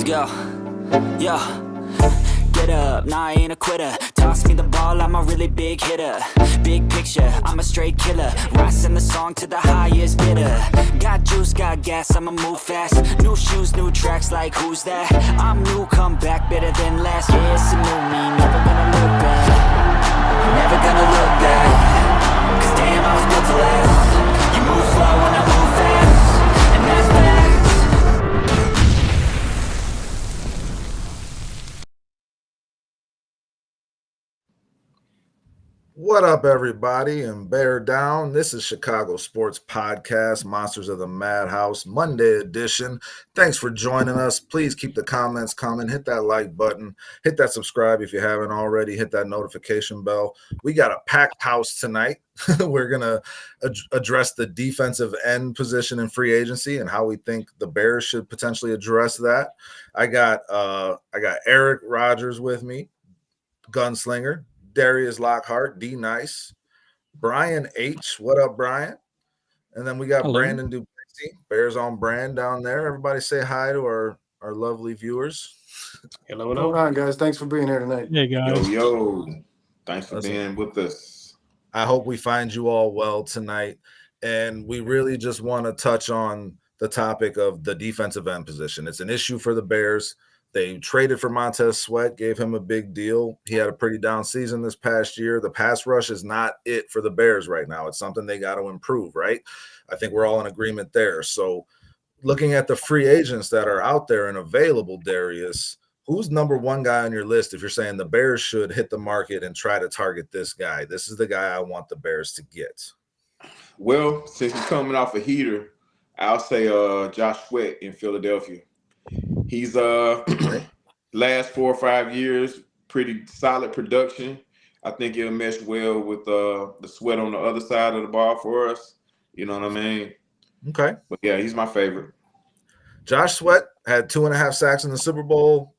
Yo, get up, nah I ain't a quitter. Toss me the ball, I'm a really big hitter. Big picture, I'm a straight killer. Rising the song to the highest bidder. Got juice, got gas, I'ma move fast. New shoes, new tracks, like who's that? I'm new, come back, better than last. Yeah, it's a new me, never gonna look back. Never gonna look back. Cause damn, I was built to last. You move slow and I move fast. And that's facts. What up, everybody, and bear down. This is Chicago Sports Podcast, Monsters of the Madhouse, Monday edition. Thanks for joining us. Please keep the comments coming. Hit that like button. Hit that subscribe if you haven't already. Hit that notification bell. We got a packed house tonight. We're going to address the defensive end position in free agency and how we think the Bears should potentially address that. I got Eric Rogers with me, Gunslinger, Darius Lockhart, D Nice, Brian H. What up, Brian? And then we got Hello. Brandon Duplessis, Bears on brand down there. Everybody say hi to our lovely viewers. Hello. What's going on, guys? Thanks for being here tonight. Hey, guys. Yo. Thanks for being with us. I hope we find you all well tonight. And we really just want to touch on the topic of the defensive end position. It's an issue for the Bears. They traded for Montez Sweat, gave him a big deal. He had a pretty down season this past year. The pass rush is not it for the Bears right now. It's something they got to improve, right? I think we're all in agreement there. So looking at the free agents that are out there and available, Darius, who's number one guy on your list if you're saying the Bears should hit the market and try to target this guy? This is the guy I want the Bears to get. Well, since he's coming off a heater, I'll say Josh Sweat in Philadelphia. He's last 4 or 5 years, pretty solid production. I think he'll mesh well with the Sweat on the other side of the ball for us. You know what I mean? Okay. But yeah, he's my favorite. Josh Sweat had 2.5 sacks in the Super Bowl,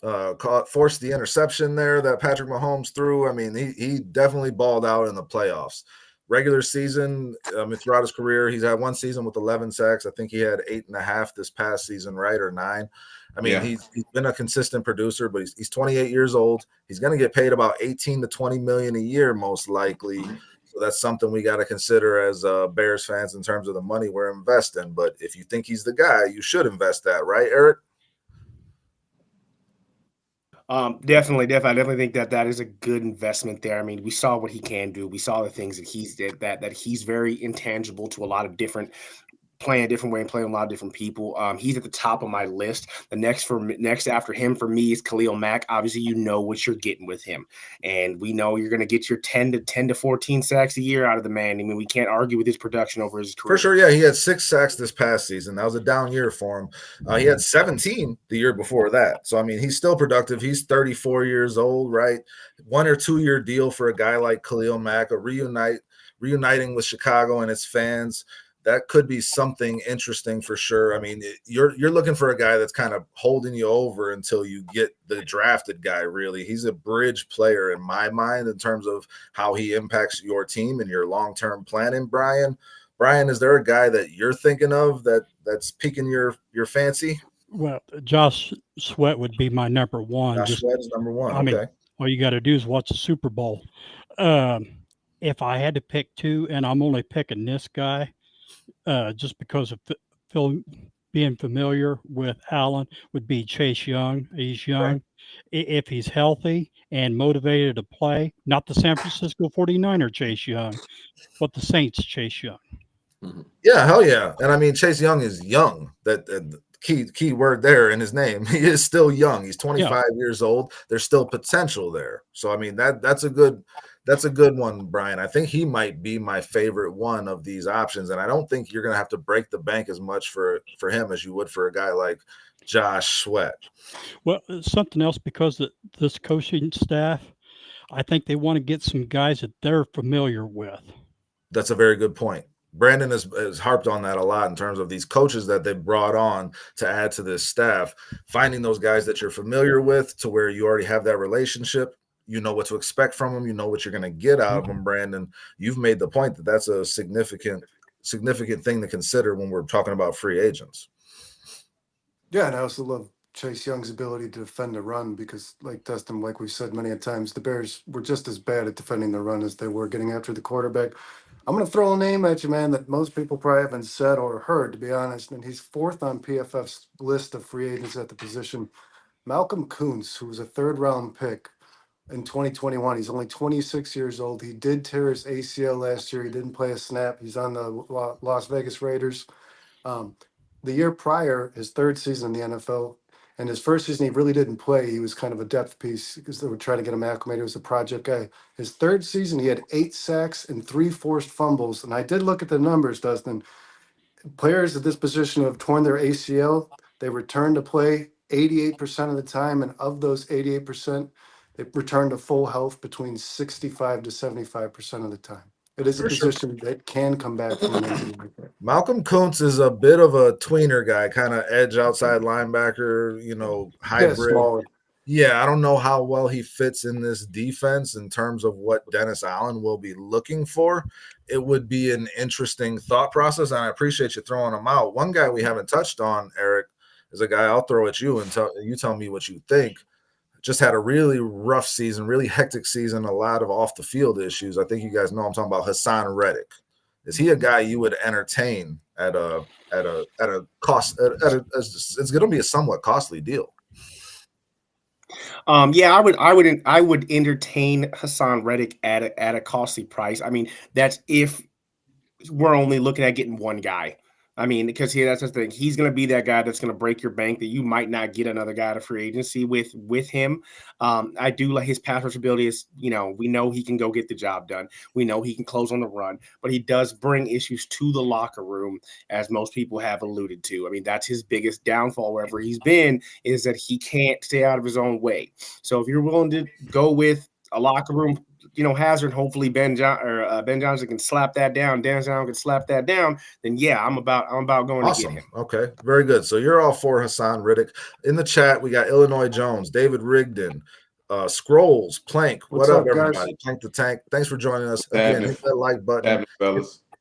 forced the interception there that Patrick Mahomes threw. I mean, he definitely balled out in the playoffs. Regular season, throughout his career, he's had one season with 11 sacks. I think he had 8.5 this past season, right, or 9. I mean, he's been a consistent producer, but he's 28 years old. He's going to get paid about $18 to $20 million a year, most likely. So that's something we got to consider as Bears fans in terms of the money we're investing. But if you think he's the guy, you should invest that, right, Eric? Definitely. I definitely think that is a good investment there. I mean, we saw what he can do. We saw the things that he's did, that he's very intangible to a lot of different, playing a different way and playing a lot of different people. He's at the top of my list. The next after him for me is Khalil Mack. Obviously, you know what you're getting with him, and we know you're going to get your 10 to 14 sacks a year out of the man. I mean, we can't argue with his production over his career. For sure, yeah, he had 6 sacks this past season. That was a down year for him. He had 17 the year before that. So I mean, he's still productive. He's 34 years old, right? 1 or 2 year deal for a guy like Khalil Mack, reuniting with Chicago and its fans. That could be something interesting for sure. I mean, you're looking for a guy that's kind of holding you over until you get the drafted guy, really. He's a bridge player in my mind in terms of how he impacts your team and your long-term planning, Brian. Brian, is there a guy that you're thinking of that's piquing your fancy? Well, Josh Sweat would be my number one. Josh Sweat is number one. I mean, all you got to do is watch the Super Bowl. If I had to pick 2, and I'm only picking this guy, just because of being familiar with Allen, would be Chase Young. He's young. Right. If he's healthy and motivated to play, not the San Francisco 49er Chase Young, but the Saints Chase Young. Yeah, hell yeah. And I mean, Chase Young is young. That key word there in his name. He is still young. He's 25 years old. There's still potential there. So I mean, that's a good one, Brian. I think he might be my favorite one of these options, and I don't think you're going to have to break the bank as much for him as you would for a guy like Josh Sweat. Well, something else, because this coaching staff, I think they want to get some guys that they're familiar with. That's a very good point. Brandon has harped on that a lot in terms of these coaches that they brought on to add to this staff, finding those guys that you're familiar with to where you already have that relationship. You know what to expect from them. You know what you're going to get out of them, Brandon. You've made the point that that's a significant thing to consider when we're talking about free agents. Yeah, and I also love Chase Young's ability to defend the run because, like Dustin, like we've said many times, the Bears were just as bad at defending the run as they were getting after the quarterback. I'm going to throw a name at you, man, that most people probably haven't said or heard, to be honest. And he's fourth on PFF's list of free agents at the position. Malcolm Kuntz, who was a third-round pick in 2021. He's only 26 years old. He did tear his ACL last year. He didn't play a snap. He's on the Las Vegas Raiders. The year prior, his third season in the NFL, and his first season, he really didn't play. He was kind of a depth piece because they were trying to get him acclimated. He was a project guy. His third season, he had 8 sacks and 3 forced fumbles. And I did look at the numbers, Dustin. Players at this position who have torn their ACL, they return to play 88% of the time. And of those 88%, they return to full health between 65 to 75% of the time. It is a position that can come back from an injury like that. Malcolm Kuntz is a bit of a tweener guy, kind of edge outside linebacker, hybrid. Yeah, I don't know how well he fits in this defense in terms of what Dennis Allen will be looking for. It would be an interesting thought process, and I appreciate you throwing him out. One guy we haven't touched on, Eric, is a guy I'll throw at you and tell me what you think. Just had a really rough season, really hectic season, a lot of off the field issues. I think you guys know I'm talking about Hassan Reddick. Is he a guy you would entertain at a cost? It's going to be a somewhat costly deal. Yeah, I would entertain Hassan Reddick at a costly price. I mean, that's if we're only looking at getting one guy. I mean, because that's the thing. He's going to be that guy that's going to break your bank that you might not get another guy to free agency with him. I do like his pass rush ability. Is we know he can go get the job done. We know he can close on the run, but he does bring issues to the locker room, as most people have alluded to. I mean, that's his biggest downfall wherever he's been, is that he can't stay out of his own way. So if you're willing to go with a locker room hazard, hopefully Ben Johnson can slap that down, Dennis Allen can slap that down, then yeah, I'm about going to get him. Okay, very good. So you're all for Hassan Reddick. In the chat, we got Illinois Jones, David Rigdon, Scrolls, Plank. What up, everybody? Guys? Plank the Tank. Thanks for joining us. Again, hit that like button.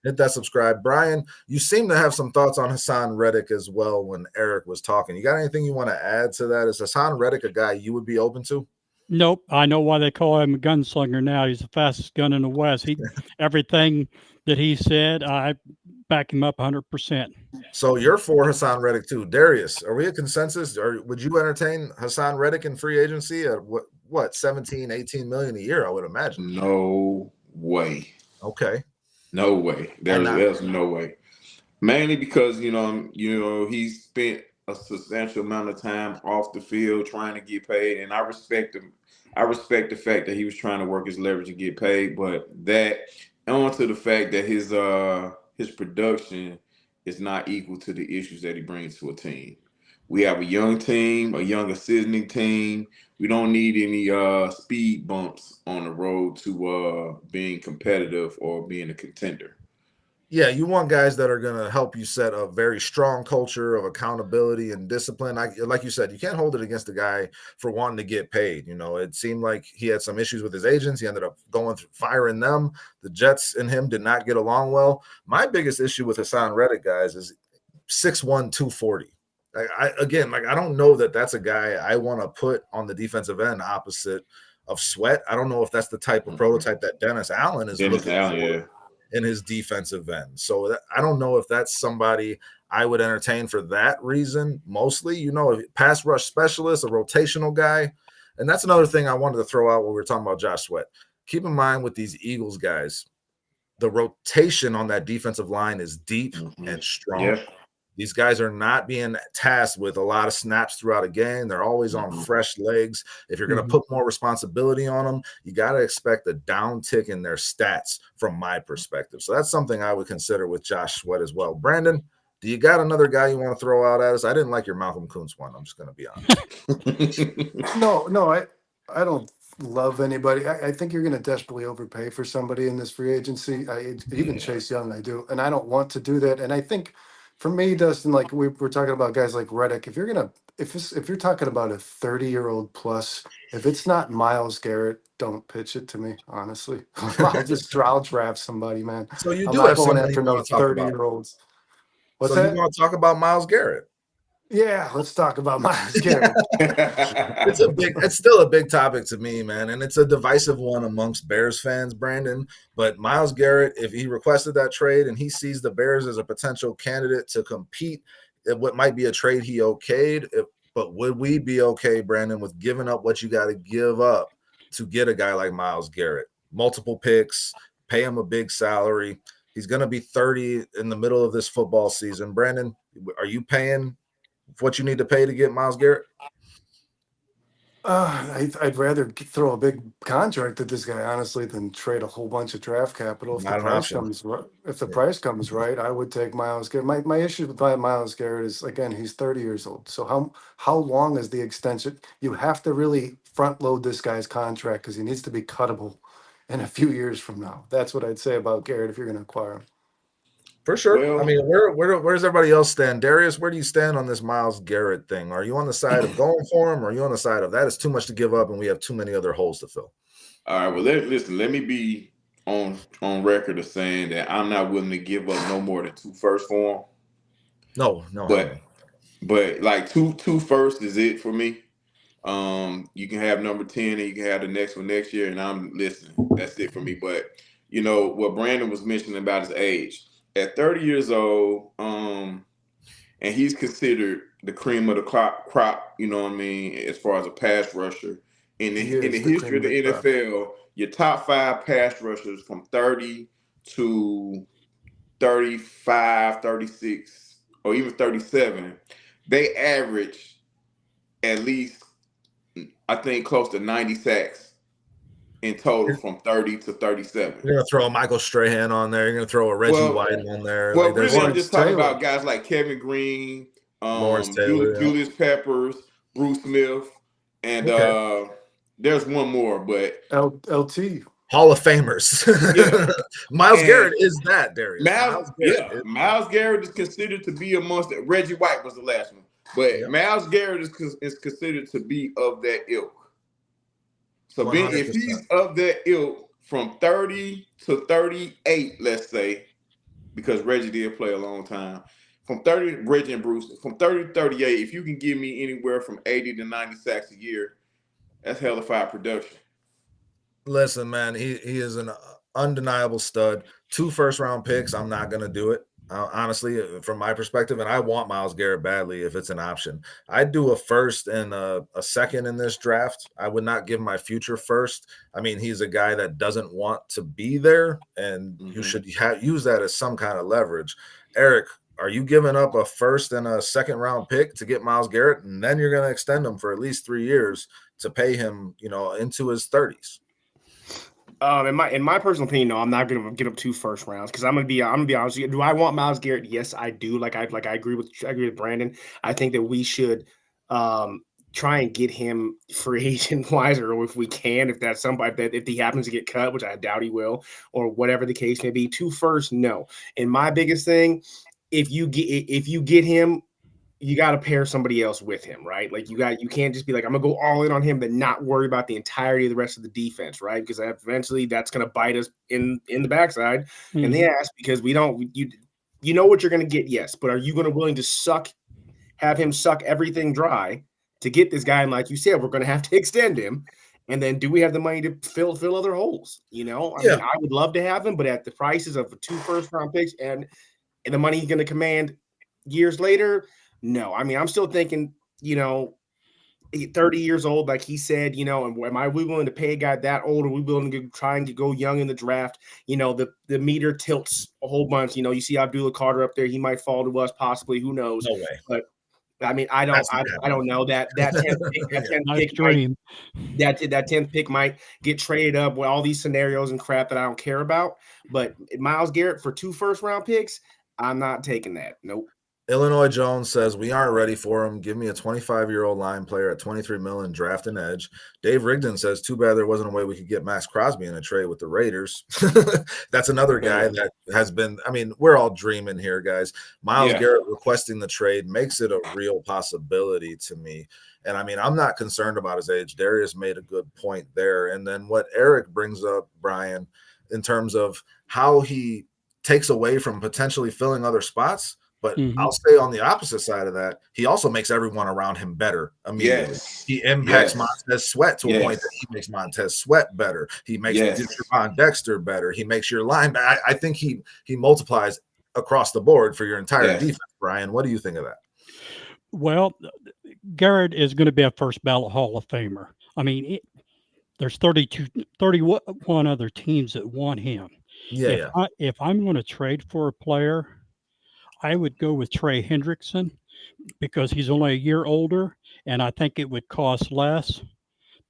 Hit that subscribe. Brian, you seem to have some thoughts on Hassan Reddick as well when Eric was talking. You got anything you want to add to that? Is Hassan Reddick a guy you would be open to? Nope. I know why they call him a gunslinger now. He's the fastest gun in the West. Everything that he said, I back him up 100%. So you're for Hassan Reddick too. Darius, are we a consensus? Or would you entertain Hassan Reddick in free agency at what 17, 18 million a year, I would imagine? No way. Okay. No way. There's no way. Mainly because, he spent a substantial amount of time off the field trying to get paid, and I respect him. I respect the fact that he was trying to work his leverage and get paid, but that on to the fact that his production is not equal to the issues that he brings to a team. We have a young team, a young assisting team. We don't need any speed bumps on the road to being competitive or being a contender. Yeah, you want guys that are going to help you set a very strong culture of accountability and discipline. Like you said, you can't hold it against the guy for wanting to get paid. It seemed like he had some issues with his agents. He ended up firing them. The Jets and him did not get along well. My biggest issue with Hassan Reddick, guys, is 6'1", 240. I don't know that that's a guy I want to put on the defensive end opposite of Sweat. I don't know if that's the type of prototype that Dennis Allen is looking for in his defensive end. So I don't know if that's somebody I would entertain for that reason. Mostly, pass rush specialist, a rotational guy. And that's another thing I wanted to throw out when we were talking about Josh Sweat. Keep in mind with these Eagles guys, the rotation on that defensive line is deep and strong. Yeah. These guys are not being tasked with a lot of snaps throughout a game. They're always on fresh legs. If you're going to put more responsibility on them, you got to expect a downtick in their stats from my perspective. So that's something I would consider with Josh Sweat as well. Brandon, do you got another guy you want to throw out at us? I didn't like your Malcolm Kuntz one. I'm just going to be honest. No, I don't love anybody. I think you're going to desperately overpay for somebody in this free agency. Even Chase Young, I do. And I don't want to do that. And I think – for me, Dustin, like we're talking about guys like Reddick, if you're talking about a 30-year-old plus, if it's not Miles Garrett, don't pitch it to me, honestly. I'll draft somebody, man. So you do have going after no 30-years. What's that? You want to talk about Miles Garrett? Yeah, let's talk about Miles Garrett. It's still a big topic to me, man, and it's a divisive one amongst Bears fans, Brandon. But Miles Garrett, if he requested that trade and he sees the Bears as a potential candidate to compete, what might be a trade he okayed. But would we be okay, Brandon, with giving up what you got to give up to get a guy like Miles Garrett? Multiple picks, pay him a big salary. He's going to be 30 in the middle of this football season. Brandon, are you paying what you need to pay to get Miles Garrett? I'd rather throw a big contract at this guy, honestly, than trade a whole bunch of draft capital. If Not the an price option. comes, if the price comes right, I would take Miles Garrett. My issue with Miles Garrett is, again, he's 30 years old. So how long is the extension? You have to really front load this guy's contract because he needs to be cuttable in a few years from now. That's what I'd say about Garrett if you're going to acquire him. For sure. Well, I mean, where's everybody else stand? Darius, where do you stand on this Miles Garrett thing? Are you on the side of going for him, or are you on the side of that is too much to give up and we have too many other holes to fill? all right. Well, let me be on record of saying that I'm not willing to give up no more than 2 firsts for him. No. But like two firsts is it for me. You can have number 10 and you can have the next one next year, and I'm listening. That's it for me. But you know what Brandon was mentioning about his age. At 30 years old, and he's considered the cream of the crop, you know what I mean, as far as a pass rusher. In the history of the NFL, your top 5 pass rushers from 30 to 35, 36, or even 37, they average at least, I think, close to 90 sacks in total from 30 to 37. You're gonna throw a Michael Strahan on there. You're gonna throw a Reggie White on there. Well, like, really, I'm just talking Taylor. about guys like Kevin Green, Lawrence Taylor, Julius Peppers, Bruce Smith, and there's one more, but LT. Hall of Famers. Yeah. Miles And Garrett is that, Darius. Miles Garrett is considered to be amongst it. Reggie White was the last one, but Miles Garrett is considered to be of that ilk. So if he's of that ilk from 30 to 38, let's say, because Reggie did play a long time, from 30, Reggie and Bruce, from 30 to 38, if you can give me anywhere from 80 to 90 sacks a year, that's hellified production. Listen, man, he is an undeniable stud. 2 first-round picks, I'm not going to do it. Honestly, from my perspective, and I want Miles Garrett badly if it's an option. I'd do a first and a second in this draft. I would not give my future first. I mean, he's a guy that doesn't want to be there, and you should use that as some kind of leverage. Eric, are you giving up a first and a second-round pick to get Miles Garrett, and then you're going to extend him for at least 3 years to pay him, into his 30s? In my personal opinion, no, I'm not going to get up 2 first rounds because I'm gonna be honest with you. Do I want Miles Garrett? Yes, I do. I agree with Brandon. I think that we should try and get him free agent wise, or if we can, if that's somebody that if he happens to get cut, which I doubt he will, or whatever the case may be. 2 firsts, no. And my biggest thing, if you get him, you got to pair somebody else with him, right? Like you can't just be like, I'm gonna go all in on him, but not worry about the entirety of the rest of the defense, right? Because eventually that's gonna bite us in the backside and the ass because you know what you're gonna get, yes, but are you gonna willing to have him suck everything dry to get this guy? And like you said, we're gonna have to extend him. And then do we have the money to fill other holes? I mean, I would love to have him, but at the prices of 2 first-round picks and the money he's gonna command years later. No, I mean, I'm still thinking, 30 years old, like he said, and am we willing to pay a guy that old? Are we willing to try and go young in the draft? The meter tilts a whole bunch. You see Abdullah Carter up there. He might fall to us, possibly. Who knows? No way. But I mean, I don't know that 10th pick, that 10th pick might get traded up with all these scenarios and crap that I don't care about. But Miles Garrett for 2 first-round picks, I'm not taking that. Nope. Illinois Jones says, we aren't ready for him. Give me a 25-year-old line player at $23 million, draft an edge. Dave Rigdon says, too bad there wasn't a way we could get Max Crosby in a trade with the Raiders. That's another guy that has been – I mean, we're all dreaming here, guys. Miles Garrett requesting the trade makes it a real possibility to me. And, I mean, I'm not concerned about his age. Darius made a good point there. And then what Eric brings up, Brian, in terms of how he takes away from potentially filling other spots, But I'll say on the opposite side of that, he also makes everyone around him better immediately. Yes. He impacts Yes. Montez Sweat to a point that he makes Montez Sweat better. He makes Javon Dexter better. He makes your line. I think he multiplies across the board for your entire defense. Brian, what do you think of that? Well, Garrett is going to be a first ballot Hall of Famer. I mean, there's 31 other teams that want him. If I'm going to trade for a player, I would go with Trey Hendrickson because he's only a year older, and I think it would cost less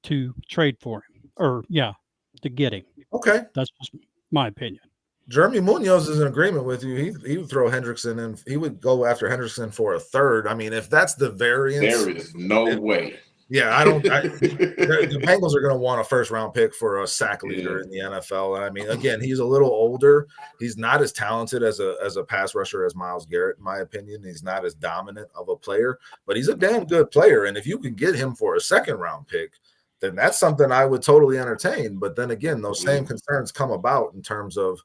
to trade for him to get him. Okay. That's just my opinion. Jeremy Munoz is in agreement with you. He would throw Hendrickson and he would go after Hendrickson for a third. I mean, if that's the variance, there is no way. Yeah, the Bengals are going to want a first-round pick for a sack leader in the NFL. I mean, again, he's a little older. He's not as talented as a pass rusher as Miles Garrett, in my opinion. He's not as dominant of a player, but he's a damn good player. And if you can get him for a second-round pick, then that's something I would totally entertain. But then again, those same concerns come about in terms of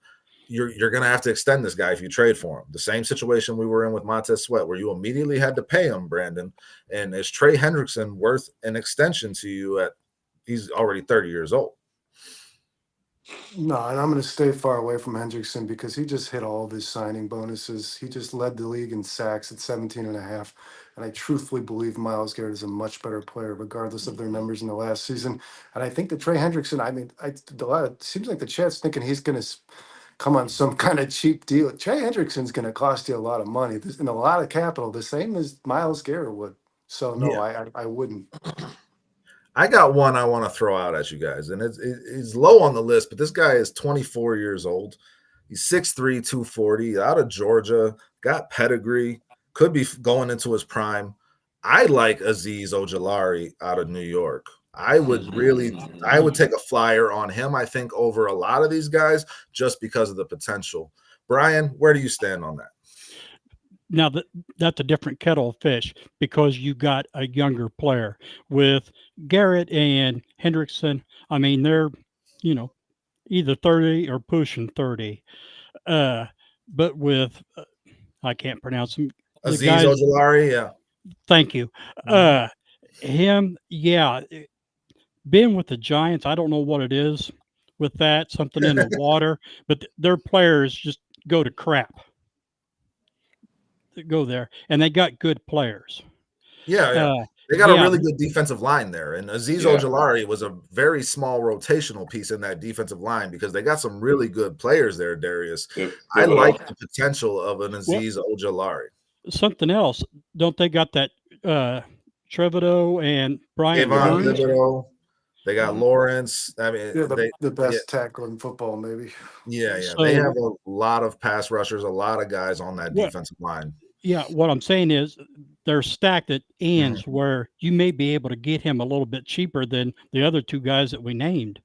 you're going to have to extend this guy if you trade for him. The same situation we were in with Montez Sweat, where you immediately had to pay him, Brandon. And is Trey Hendrickson worth an extension to you he's already 30 years old? No, and I'm going to stay far away from Hendrickson because he just hit all of his signing bonuses. He just led the league in sacks at 17.5. And I truthfully believe Miles Garrett is a much better player, regardless of their numbers in the last season. And I think that Trey Hendrickson, it seems like the chat's thinking he's going to come on some kind of cheap deal. Trey Hendrickson's going to cost you a lot of money and a lot of capital, the same as Miles Garrett would. So, no, I wouldn't. I got one I want to throw out at you guys, and it's low on the list, but this guy is 24 years old. He's 6'3", 240, out of Georgia, got pedigree, could be going into his prime. I like Azeez Ojulari out of New York. I would take a flyer on him, I think, over a lot of these guys just because of the potential. Brian, where do you stand on that? Now, that's a different kettle of fish because you got a younger player. With Garrett and Hendrickson, I mean, they're, either 30 or pushing 30. But with, I can't pronounce him. Azeez Ojulari, yeah. Thank you. Him, being with the Giants, I don't know what it is with that, something in the water, but their players just go to crap. Go there, and they got good players. They got a really good defensive line there, and Azeez Ojulari was a very small rotational piece in that defensive line because they got some really good players there, Darius. I like the potential of an Azeez Ojulari. Something else, don't they got that Trevido and Brian Burns? They got Lawrence. I mean, the best tackle in football, maybe. So, they have a lot of pass rushers, a lot of guys on that defensive line. Yeah, what I'm saying is they're stacked at ends where you may be able to get him a little bit cheaper than the other two guys that we named.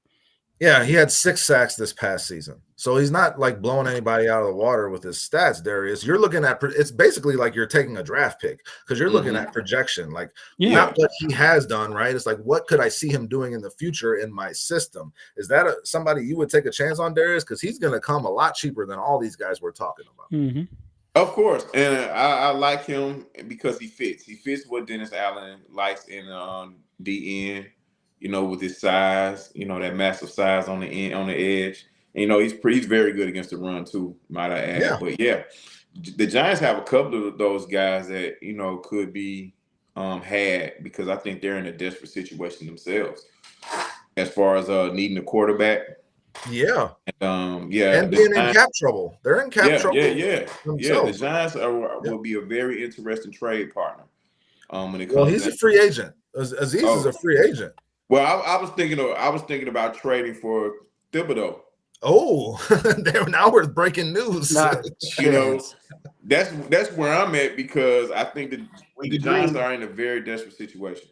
Yeah, he had 6 sacks this past season. So he's not like blowing anybody out of the water with his stats, Darius. You're looking at it's basically like you're taking a draft pick because you're looking at projection, like not what he has done, right? It's like, what could I see him doing in the future in my system? Is that somebody you would take a chance on, Darius? Because he's going to come a lot cheaper than all these guys we're talking about. Of course. And I like him because he fits. He fits what Dennis Allen likes in DN. With his size, that massive size on the end, on the edge. And, he's very good against the run too, might I add. Yeah. But the Giants have a couple of those guys that, could be had because I think they're in a desperate situation themselves as far as needing a quarterback. Yeah. And being in cap trouble. They're in cap trouble. Yeah. The Giants will be a very interesting trade partner. When it comes he's a free agent. Azeez is a free agent. Well, I was thinking about trading for Thibodeau. Oh, now we're breaking news. That's where I'm at because I think the Giants are in a very desperate situation.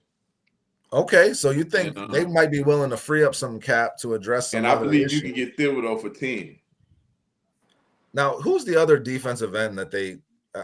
Okay, so you think they might be willing to free up some cap to address some? And I believe you can get Thibodeau for 10. Now, who's the other defensive end that they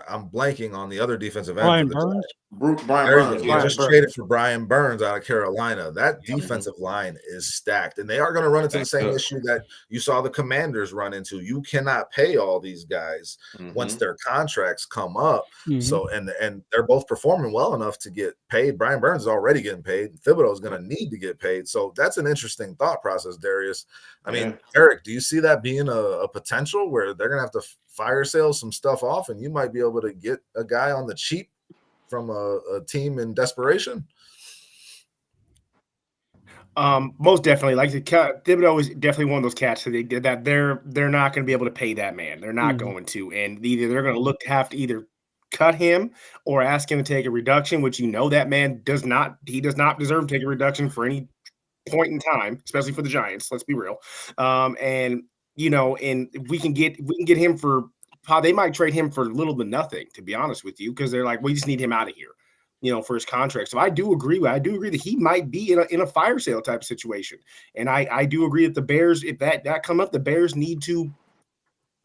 I'm blanking on the other defensive end. Brian for the Burns. Brian There you Burns. go. Yeah. They just traded for Brian Burns out of Carolina. That Mhm. defensive line is stacked, and they are going to run into the same Stacked up. issue that you saw the Commanders run into. You cannot pay all these guys once their contracts come up. So, and they're both performing well enough to get paid. Brian Burns is already getting paid. Thibodeau is going to need to get paid. So that's an interesting thought process, Darius. I mean, Eric, do you see that being a potential where they're going to have to fire sale some stuff off, and you might be able to get a guy on the cheap from a team in desperation? Most definitely. Like Thibodeau is definitely one of those cats that they're not going to be able to pay that man. They're not going to, and either they're going to have to either cut him or ask him to take a reduction, which that man does not deserve to take a reduction for any point in time, especially for the Giants. Let's be real. And we can get him for how they might trade him for little to nothing, to be honest with you, because they're like, we just need him out of here, for his contract. So I do agree that he might be in a fire sale type of situation. And I do agree that the Bears, if that come up, the Bears need to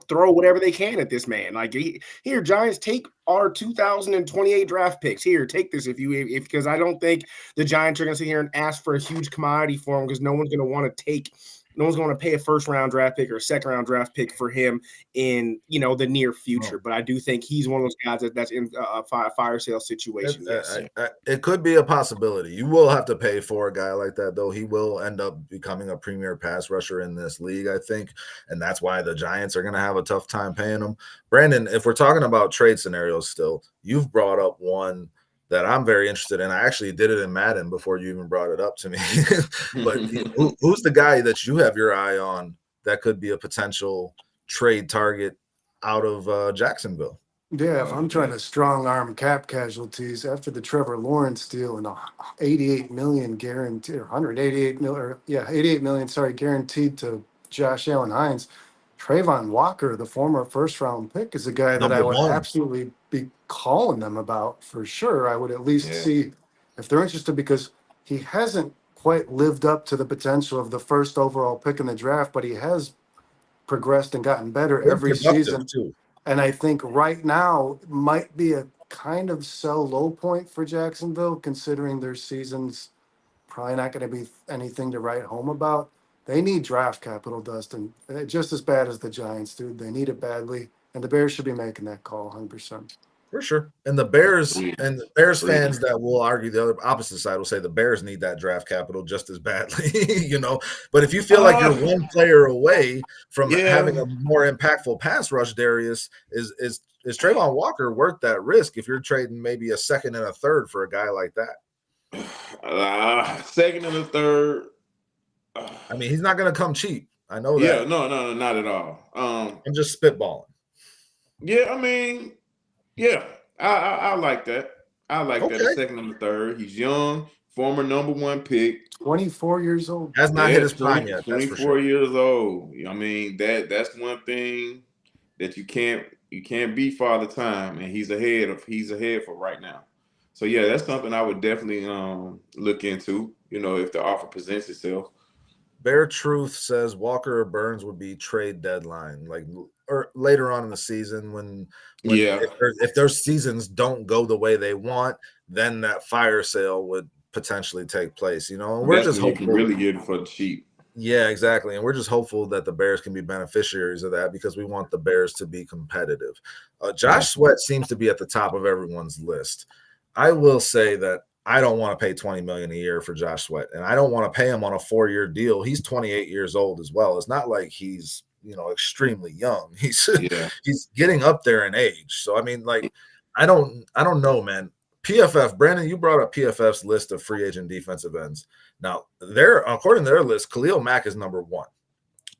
throw whatever they can at this man. Like, here, Giants, take our 2028 draft picks. Here, take this because I don't think the Giants are going to sit here and ask for a huge commodity for him, because no one's going to want to no one's going to pay a first-round draft pick or a second-round draft pick for him in, the near future. But I do think he's one of those guys that's in a fire sale situation. It could be a possibility. You will have to pay for a guy like that, though. He will end up becoming a premier pass rusher in this league, I think, and that's why the Giants are going to have a tough time paying him. Brandon, if we're talking about trade scenarios still, you've brought up one that I'm very interested in. I actually did it in Madden before you even brought it up to me. But who's the guy that you have your eye on that could be a potential trade target out of Jacksonville? Yeah, if I'm trying to strong arm cap casualties after the Trevor Lawrence deal and $88 million guaranteed, or $188 million, $88 million, guaranteed to Josh Allen Hines. Trayvon Walker, the former first-round pick, is a guy that I would absolutely be calling them about for sure. I would at least see if they're interested, because he hasn't quite lived up to the potential of the first overall pick in the draft, but he has progressed and gotten better every season. Too. And I think right now might be a kind of sell low point for Jacksonville, considering their season's probably not going to be anything to write home about. They need draft capital, Dustin, just as bad as the Giants do. They need it badly, and the Bears should be making that call 100%. For sure. And the Bears fans that will argue the other opposite side will say the Bears need that draft capital just as badly, But if you feel like you're one player away from having a more impactful pass rush, Darius, is Trayvon Walker worth that risk if you're trading maybe a second and a third for a guy like that? Second and a third. I mean, he's not going to come cheap. I know that. Yeah, no, not at all. I'm just spitballing. Yeah, I mean, I like that. I like that. A second and a third. He's young, former number one pick. 24 years old. Has not hit his prime yet. 24 years old. I mean, that's one thing that you can't beat Father Time, and he's ahead for right now. So that's something I would definitely look into, if the offer presents itself. Bear Truth says Walker or Burns would be trade deadline, or later on in the season when if their seasons don't go the way they want, then that fire sale would potentially take place. And we're just hopeful you can really get it for the cheap. Yeah, exactly. And we're just hopeful that the Bears can be beneficiaries of that, because we want the Bears to be competitive. Josh Sweat seems to be at the top of everyone's list. I will say that I don't want to pay $20 million a year for Josh Sweat, and I don't want to pay him on a 4-year deal. He's 28 years old as well. It's not like he's, extremely young. He's getting up there in age. So I mean, I don't know, man. PFF, Brandon, you brought up PFF's list of free agent defensive ends. Now, according to their list, Khalil Mack is number one.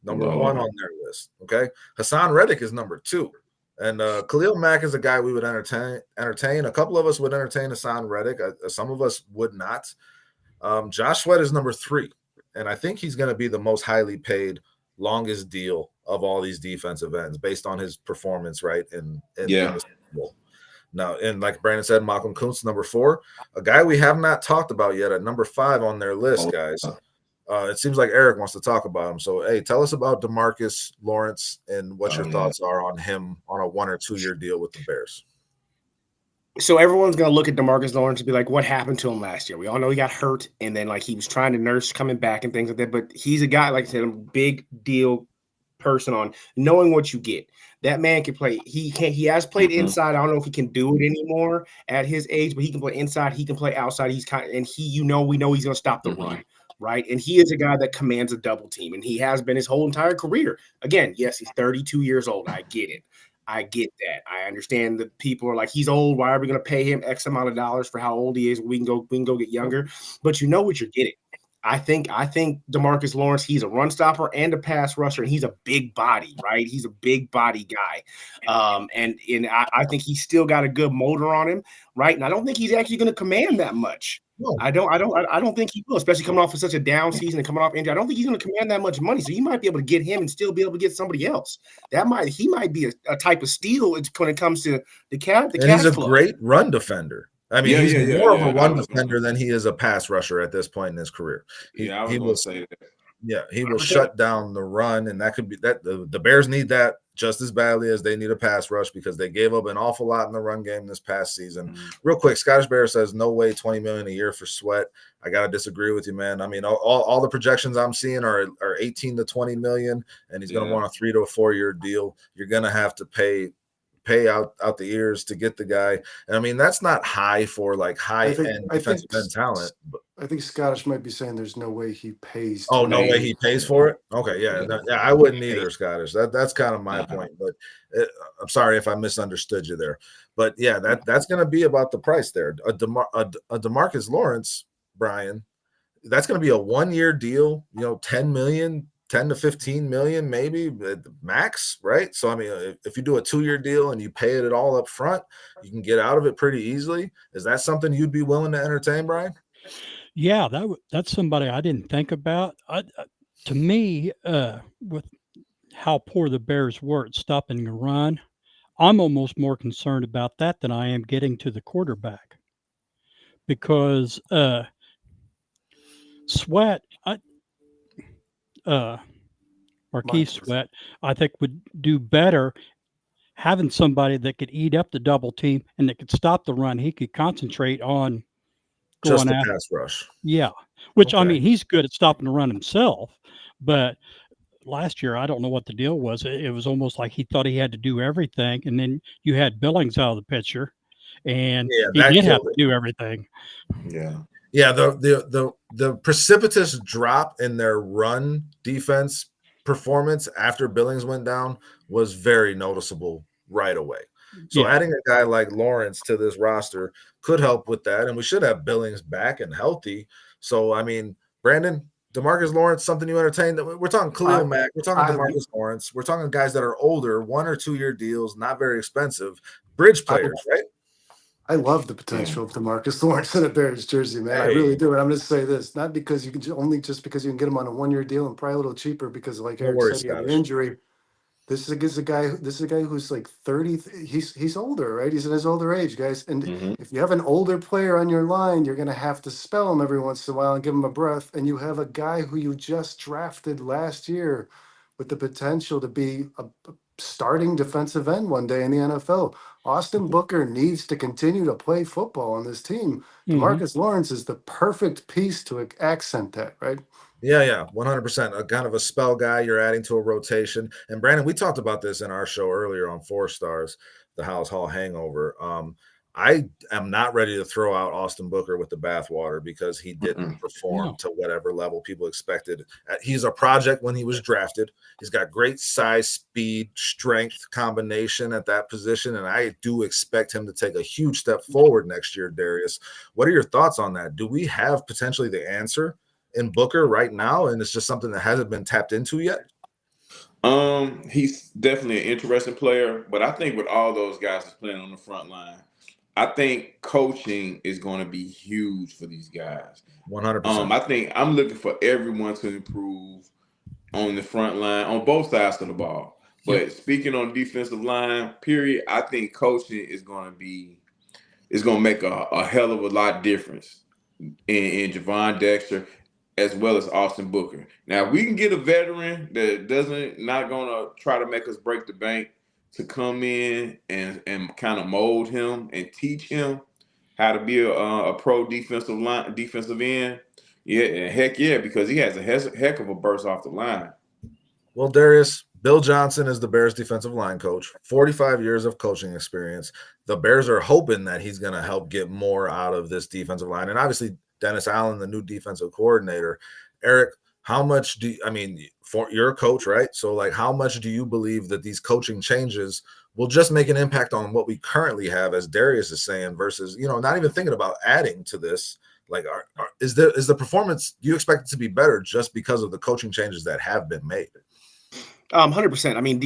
Number one on their list. Okay. Hassan Reddick is number 2. And Khalil Mack is a guy we would entertain. A couple of us would entertain Hassan Reddick. Some of us would not. Josh Sweat is number 3. And I think he's going to be the most highly paid, longest deal of all these defensive ends based on his performance, right? In the Super Bowl. Now, and like Brandon said, Malcolm Kuntz, number 4. A guy we have not talked about yet at number 5 on their list, guys. It seems like Eric wants to talk about him. So, hey, tell us about Demarcus Lawrence and what your thoughts are on him on a 1 or 2 year deal with the Bears. So everyone's gonna look at Demarcus Lawrence and be like, "What happened to him last year?" We all know he got hurt, and then like he was trying to nurse coming back and things like that. But he's a guy, like I said, a big deal person on knowing what you get. That man can play. He can. He has played inside. I don't know if he can do it anymore at his age, but he can play inside. He can play outside. He's kind of, and we know he's gonna stop the run, right? And he is a guy that commands a double team, and he has been his whole entire career. Again, yes, he's 32 years old. I get it. I get that. I understand that people are like, he's old. Why are we going to pay him X amount of dollars for how old he is? We can go get younger. But you know what you're getting. I think Demarcus Lawrence, he's a run stopper and a pass rusher, and he's a big body, right? He's a big body guy. And I think he's still got a good motor on him, right? And I don't think he's actually going to command that much. No. I don't think he will, especially coming off of such a down season and coming off injury. I don't think he's going to command that much money. So you might be able to get him and still be able to get somebody else. He might be a type of steal when it comes to the cash he's a flow. Great run defender. I mean, he's more of a run defender than he is a pass rusher at this point in his career. He will say that. Yeah, he will shut down the run, and that could be that the Bears need that just as badly as they need a pass rush because they gave up an awful lot in the run game this past season. Real quick, Scottish Bear says no way $20 million a year for Sweat. I gotta disagree with you, man. I mean, all the projections I'm seeing are 18 to 20 million, and he's gonna want a 3 to a 4 year deal. You're gonna have to pay out the ears to get the guy. And I mean, that's not high for like high-end defensive end talent. But I think Scottish might be saying there's no way he pays. Oh, no way he pays for it? Okay, yeah, I wouldn't either, Scottish. That's kind of my point. But I'm sorry if I misunderstood you there. But yeah, that's going to be about the price there. A Demarcus Lawrence, Brian, that's going to be a 1 year deal. 10 million. 10 to 15 million, maybe max, right? So, I mean, if you do a 2 year deal and you pay it all up front, you can get out of it pretty easily. Is that something you'd be willing to entertain, Brian? Yeah, that's somebody I didn't think about. To me, with how poor the Bears were at stopping the run, I'm almost more concerned about that than I am getting to the quarterback. Because Sweat, Marquise Sweat, I think would do better having somebody that could eat up the double team and that could stop the run. He could concentrate on just the pass rush. Yeah, which I mean, he's good at stopping the run himself, but last year I don't know what the deal was. It was almost like he thought he had to do everything, and then you had Billings out of the picture, and he did have to do everything. Yeah, the precipitous drop in their run defense performance after Billings went down was very noticeable right away. So adding a guy like Lawrence to this roster could help with that, and we should have Billings back and healthy. So, I mean, Brandon, DeMarcus Lawrence, something you entertain? We're talking Khalil Mack. We're talking DeMarcus Lawrence. We're talking guys that are older, 1 or 2 year deals, not very expensive, bridge players, right? I love the potential of DeMarcus Lawrence in a Bears jersey, man. I really do. And I'm going to say this, not because you can just because you can get him on a 1 year deal and probably a little cheaper because, like Eric said, he had an injury. This is a guy who's like 30. He's older, right? He's in his older age, guys. And if you have an older player on your line, you're going to have to spell him every once in a while and give him a breath. And you have a guy who you just drafted last year with the potential to be a starting defensive end one day in the NFL. Austin Booker needs to continue to play football on this team. DeMarcus Lawrence is the perfect piece to accent that, right? Yeah, 100%. A kind of a spell guy you're adding to a rotation. And Brandon, we talked about this in our show earlier on 4 Stars, the House Hall Hangover. I am not ready to throw out Austin Booker with the bathwater because he didn't perform to whatever level people expected. He's a project when he was drafted. He's got great size, speed, strength combination at that position, and I do expect him to take a huge step forward next year, Darius. What are your thoughts on that? Do we have potentially the answer in Booker right now, and it's just something that hasn't been tapped into yet? He's definitely an interesting player, but I think with all those guys that's playing on the front line, I think coaching is going to be huge for these guys. 100%. I think I'm looking for everyone to improve on the front line, on both sides of the ball. But speaking on defensive line, period, I think coaching is going to make a hell of a lot difference in Javon Dexter as well as Austin Booker. Now, if we can get a veteran that not going to try to make us break the bank to come in and kind of mold him and teach him how to be a pro defensive end, yeah, heck yeah, because he has a heck of a burst off the line. Well, Darius, Bill Johnson is the Bears defensive line coach, 45 years of coaching experience. The Bears are hoping that he's going to help get more out of this defensive line. And obviously, Dennis Allen, the new defensive coordinator. Eric, how much you're a coach, right? So, like, how much do you believe that these coaching changes will just make an impact on what we currently have, as Darius is saying, versus, not even thinking about adding to this? Like, is the performance, do you expect it to be better just because of the coaching changes that have been made? 100%. I mean,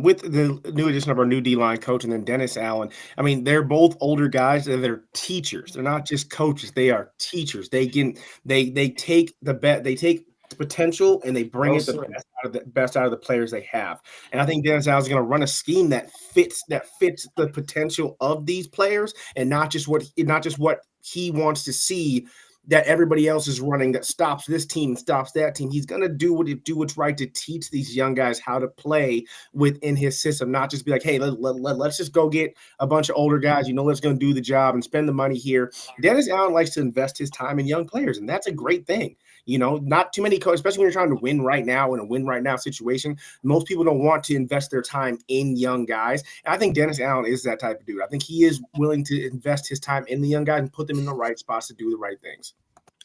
with the new addition of our new D-line coach and then Dennis Allen, I mean, they're both older guys. They're teachers. They're not just coaches. They are teachers. They take the potential and they bring the best out of the players they have. And I think Dennis Allen is going to run a scheme that fits the potential of these players and not just what he wants to see that everybody else is running, that stops this team and stops that team. He's going to do what's right to teach these young guys how to play within his system, not just be like, hey, let's just go get a bunch of older guys, that's going to do the job and spend the money here. Dennis Allen likes to invest his time in young players, and that's a great thing. Not too many coaches, especially when you're trying to win right now in a win right now situation. Most people don't want to invest their time in young guys. And I think Dennis Allen is that type of dude. I think he is willing to invest his time in the young guys and put them in the right spots to do the right things.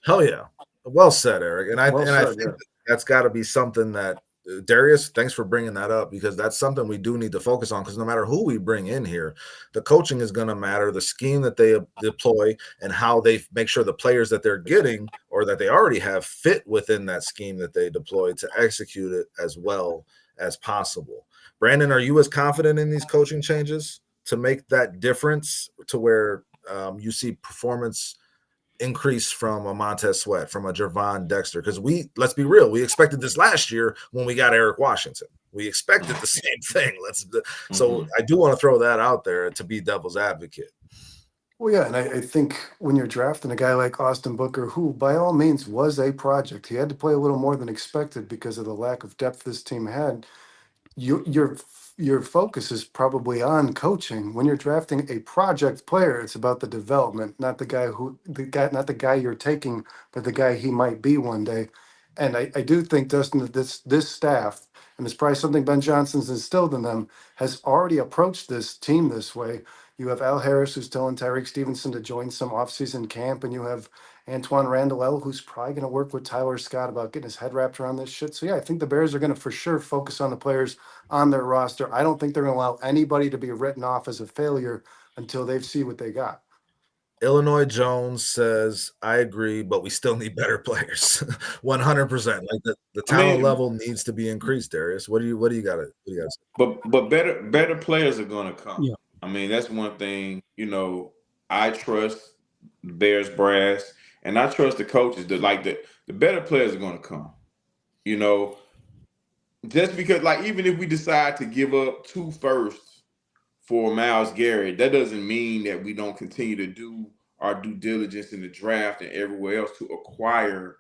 Hell yeah. Well said, Eric. And I think that's got to be something that Darius, thanks for bringing that up, because that's something we do need to focus on, because no matter who we bring in here, the coaching is going to matter, the scheme that they deploy and how they make sure the players that they're getting or that they already have fit within that scheme that they deploy to execute it as well as possible. Brandon, are you as confident in these coaching changes to make that difference to where you see performance increase from a Montez Sweat, from a Gervon Dexter? Because let's be real, we expected this last year when we got Eric Washington. We expected the same thing. So I do want to throw that out there to be devil's advocate. Well, yeah, and I think when you're drafting a guy like Austin Booker, who by all means was a project, he had to play a little more than expected because of the lack of depth this team had. Your focus is probably on coaching. When you're drafting a project player, it's about the development, not the guy you're taking, but the guy he might be one day. And I do think, Dustin, that this staff, and it's probably something Ben Johnson's instilled in them, has already approached this team this way. You have Al Harris, who's telling Tyreek Stevenson to join some offseason camp, and you have Antoine Randall, who's probably going to work with Tyler Scott about getting his head wrapped around this shit. So, yeah, I think the Bears are going to for sure focus on the players on their roster. I don't think they're going to allow anybody to be written off as a failure until they see what they got. Illinois Jones says, I agree, but we still need better players. 100%. Like the talent level needs to be increased, Darius. What do you got to say? But better players are going to come. Yeah. I mean, that's one thing, I trust the Bears brass, and I trust the coaches that the better players are going to come. Just because, even if we decide to give up 2 firsts for Miles Garrett, that doesn't mean that we don't continue to do our due diligence in the draft and everywhere else to acquire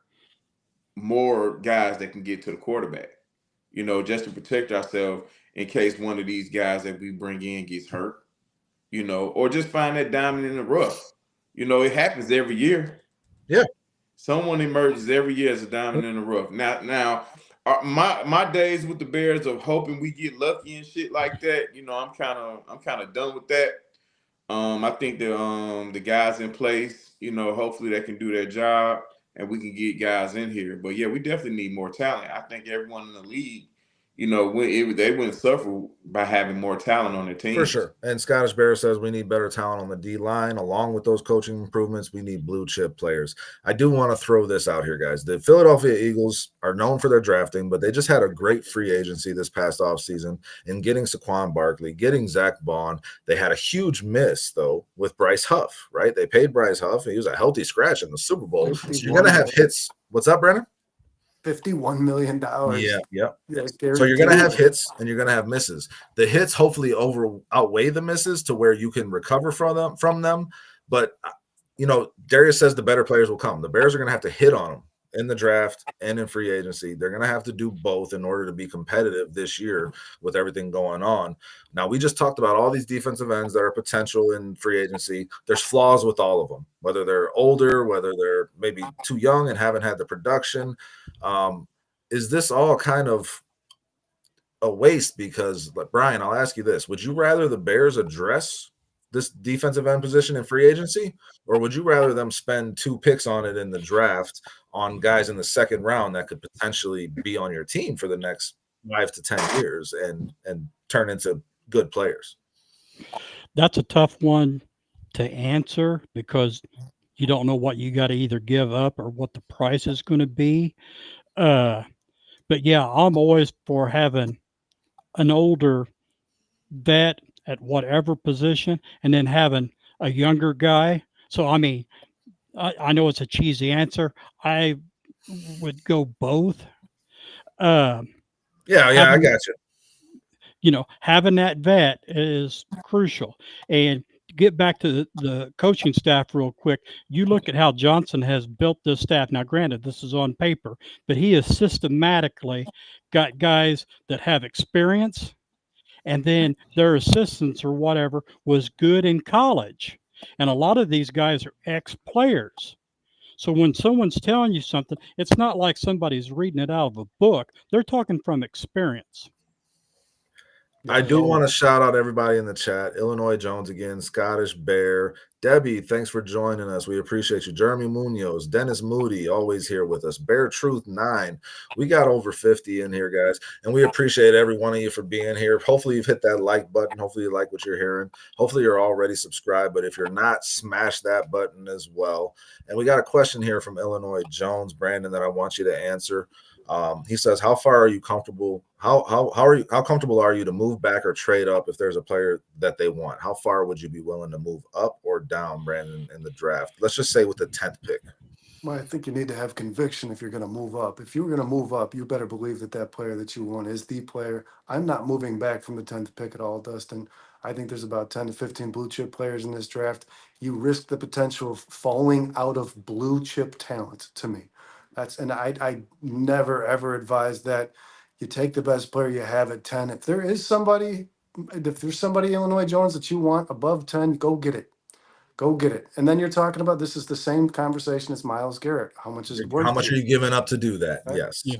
more guys that can get to the quarterback, just to protect ourselves in case one of these guys that we bring in gets hurt, or just find that diamond in the rough. It happens every year. Yeah. Someone emerges every year as a diamond in the rough. Now, my days with the Bears of hoping we get lucky and shit like that, I'm kind of done with that. I think the guys in place, hopefully they can do their job and we can get guys in here. But yeah, we definitely need more talent. I think everyone in the league, they wouldn't suffer by having more talent on their team. For sure. And Scottish Bear says we need better talent on the D-line. Along with those coaching improvements, we need blue chip players. I do want to throw this out here, guys. The Philadelphia Eagles are known for their drafting, but they just had a great free agency this past offseason in getting Saquon Barkley, getting Zach Bond. They had a huge miss, though, with Bryce Huff, right? They paid Bryce Huff. He was a healthy scratch in the Super Bowl. So you're going to have hits. What's up, Brandon? $51 million. Yeah. So you're going to have hits and you're going to have misses. The hits hopefully outweigh the misses to where you can recover from them. But, Darius says the better players will come. The Bears are going to have to hit on them in the draft and in free agency. They're going to have to do both in order to be competitive this year with everything going on. Now, we just talked about all these defensive ends that are potential in free agency. There's flaws with all of them, whether they're older, whether they're maybe too young and haven't had the production. Is this all kind of a waste? Because, Brian, I'll ask you this. Would you rather the Bears address this defensive end position in free agency, or would you rather them spend 2 picks on it in the draft on guys in the second round that could potentially be on your team for the next 5 to 10 years and turn into good players? That's a tough one to answer because you don't know what you got to either give up or what the price is going to be. But yeah, I'm always for having an older vet at whatever position and then having a younger guy. So, I mean, I know it's a cheesy answer. I would go both. Yeah, I got you. You know, having that vet is crucial. And to get back to the coaching staff real quick, you look at how Johnson has built this staff. Now, granted, this is on paper, but he has systematically got guys that have experience, and then their assistants or whatever was good in college. And a lot of these guys are ex-players. So when someone's telling you something, it's not like somebody's reading it out of a book. They're talking from experience. I do want to shout out everybody in the chat. Illinois Jones again, Scottish Bear. Debbie, thanks for joining us. We appreciate you. Jeremy Munoz, Dennis Moody, always here with us. Bear Truth 9. We got over 50 in here, guys, and we appreciate every one of you for being here. Hopefully you've hit that like button. Hopefully you like what you're hearing. Hopefully you're already subscribed, but if you're not, smash that button as well. And we got a question here from Illinois Jones, Brandon, that I want you to answer. He says, how far are you comfortable? How comfortable are you to move back or trade up if there's a player that they want? How far would you be willing to move up or down, Brandon, in the draft? Let's just say with the 10th pick. Well, I think you need to have conviction if you're going to move up. If you're going to move up, you better believe that that player that you want is the player. I'm not moving back from the 10th pick at all, Dustin. I think there's about 10 to 15 blue chip players in this draft. You risk the potential of falling out of blue chip talent to me. I never, ever advise that. You take the best player you have at 10. If there's somebody Illinois Jones that you want above 10, go get it. Go get it. And then you're talking about, this is the same conversation as Miles Garrett. How much is it worth? How much are you giving up to do that? Right? Yes. Yeah.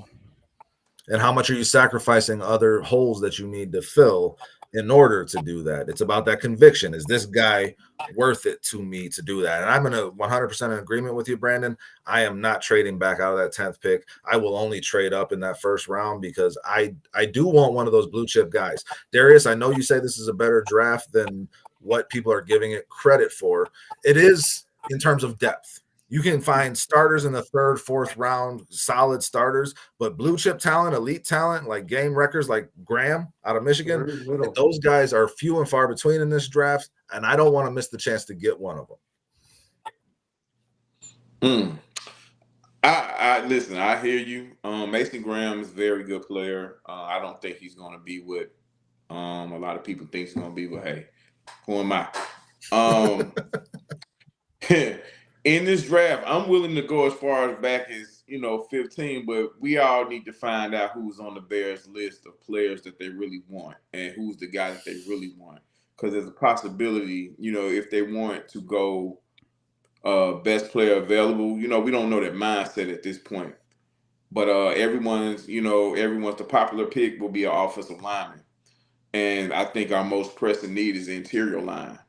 And how much are you sacrificing other holes that you need to fill in order to do that? It's about that conviction. Is this guy worth it to me to do that? And I'm in a 100% in agreement with you, Brandon. I am not trading back out of that 10th pick. I will only trade up in that first round because I do want one of those blue chip guys. Darius, I know you say this is a better draft than what people are giving it credit for. It is in terms of depth. You can find starters in the 3rd, 4th round, solid starters, but blue chip talent, elite talent, like game records, like Graham out of Michigan, those guys are few and far between in this draft, and I don't want to miss the chance to get one of them. I listen, I hear you. Mason Graham is a very good player. I don't think he's going to be what a lot of people think he's going to be, but hey, who am I? In this draft, I'm willing to go as far as back as 15, but we all need to find out who's on the Bears list of players that they really want and who's the guy that they really want. Because there's a possibility, if they want to go best player available, we don't know that mindset at this point. But everyone's the popular pick will be an offensive lineman. And I think our most pressing need is the interior line.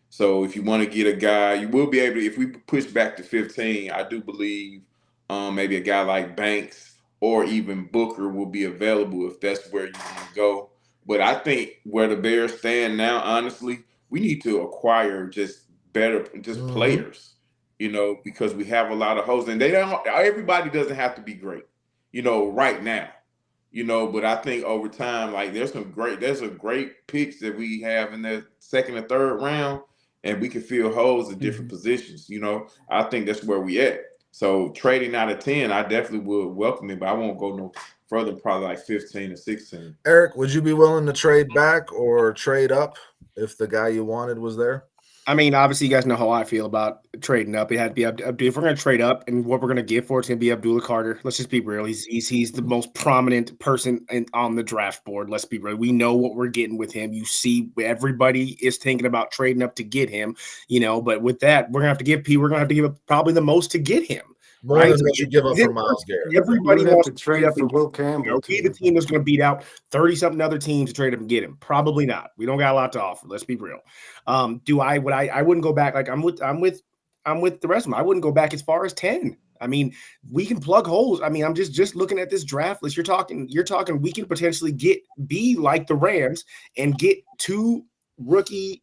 So if you want to get a guy, you will be able to, if we push back to 15, I do believe maybe a guy like Banks or even Booker will be available if that's where you want to go. But I think where the Bears stand now, honestly, we need to acquire just better, players, because we have a lot of holes. And everybody doesn't have to be great, right now. But I think over time, like there's some great picks that we have in the 2nd and 3rd round, and we can fill holes in different positions. I think that's where we at. So trading out of 10, I definitely would welcome it, but I won't go no further, probably like 15 or 16. Eric, would you be willing to trade back or trade up if the guy you wanted was there? I mean, obviously, you guys know how I feel about trading up. It had to be if we're going to trade up, and what we're going to get for it's going to be Abdullah Carter. Let's just be real. He's the most prominent person on the draft board. Let's be real. We know what we're getting with him. You see, everybody is thinking about trading up to get him. But with that, we're going to have to give up probably the most to get him. More right? than what you give up for Miles Garrett. Everybody You would have wants to trade up for and Will Campbell. be the team that's going to beat out 30-something other teams to trade up and get him. Probably not. We don't got a lot to offer. Let's be real. I wouldn't go back. Like I'm with the rest of them. I wouldn't go back as far as 10. I mean, we can plug holes. I mean, I'm just looking at this draft list. You're talking we can potentially be like the Rams and get 2 rookie,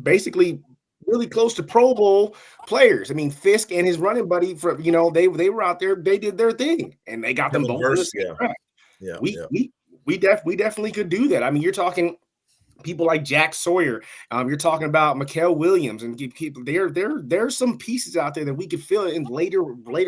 basically really close to Pro Bowl players. I mean, Fisk and his running buddy they were out there, they did their thing and they got them both. We definitely could do that. I mean, you're talking people like Jack Sawyer. You're talking about Mikael Williams and people. There's some pieces out there that we could fill in later